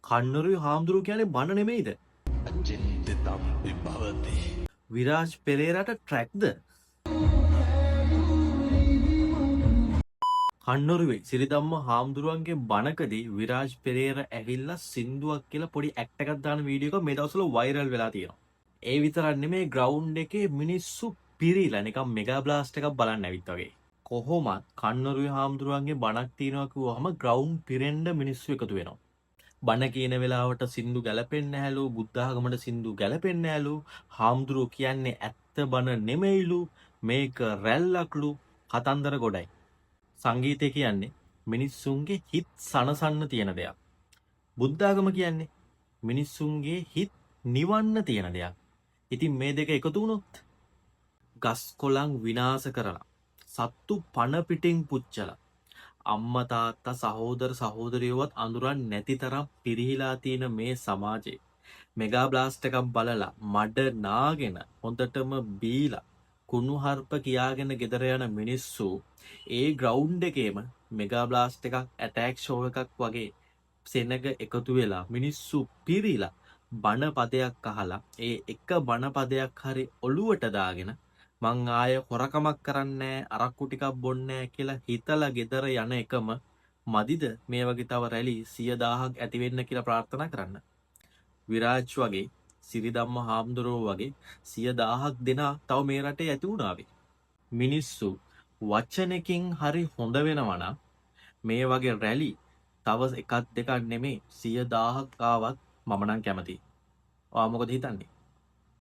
කන්නරුයි හාමුදුරුවෝ කියන්නේ බන නෙමෙයිද? අචින්තිතම් විභවති. විරාජ් පෙරේරාට ට්‍රැක්ද? කන්නරුවේ සිරිදම්ම හාමුදුරුවන්ගේ බණකදී විරාජ් පෙරේරා ඇවිල්ලා සින්දුවක් කියලා පොඩි ඇක්ට් එකක් දාන වීඩියෝ එක මේ දවස්වල වෛරල් වෙලා තියෙනවා. ඒ විතරක් නෙමෙයි ග්‍රවුන්ඩ් එකේ මිනිස්සු පිරීලා නිකන් මෙගා බ්ලාස්ට් එකක් බලන්න ඇවිත් වගේ. කොහොමත් කන්නරුවේ හාමුදුරුවන්ගේ බණක් තියෙනවා කිව්වහම ග්‍රවුන්ඩ් පිරෙන්න මිනිස්සු එකතු වෙනවා. බණ කියන වෙලාවට සින්දු ගැලපෙන්නේ නැහැලු, බුද්ධ ආගමට සින්දු ගැලපෙන්නේ නැහැලු, හාමුදුරුවෝ කියන්නේ ඇත්ත බණ නෙමෙයිලු, මේක රැල්ලක්ලු, කතන්දර ගොඩයි. සංගීතය කියන්නේ මිනිස්සුන්ගේ හිත් සනසන්න තියෙන දෙයක්. බුද්ධ ආගම කියන්නේ මිනිස්සුන්ගේ හිත් නිවන්න තියෙන දෙයක්. ඉතින් මේ දෙක එකතු වුණොත් ගස් කොළන් විනාශ කරලා, සත්තු පණ පිටින් පුච්චලා, අම්මා තාත්තා සහෝදර සහෝදරියවත් අඳුරන්නේ නැති තරම් පිරිහිලා තියෙන මේ සමාජේ මෙගා බ්ලාස්ට් එකක් බලලා මඩ නාගෙන හොඳටම බීලා කුණුහරුප කියාගෙන ගෙදර යන මිනිස්සු ඒ ග්‍රවුන්ඩ් එකේම මෙගා බ්ලාස්ට් එකක් ඇටැක් ෂෝ එකක් වගේ සෙනග එකතු වෙලා මිනිස්සු පිරීලා බණ පදයක් අහලා ඒ එක බණ පදයක් හරි ඔළුවට දාගෙන මං ආය හොරකමක් කරන්නේ අරක්කු ටිකක් බොන්නේ කියලා හිතලා ගෙදර යන එකම මදිද මේ වගේ තව රැලි 100,000ක් ඇති වෙන්න කියලා ප්‍රාර්ථනා කරන්න. විරාජ් වගේ සිරිදම්ම හාමුදුරුවෝ වගේ 100,000ක් දෙනා තව මේ රටේ ඇති වුණාවේ. මිනිස්සු වචනකින් හරි හොඳ වෙනවා නම් මේ වගේ රැලි තව එකක් දෙකක් නෙමෙයි 100,000ක් ආවත් මම නම් කැමතියි. ඔයා මොකද හිතන්නේ?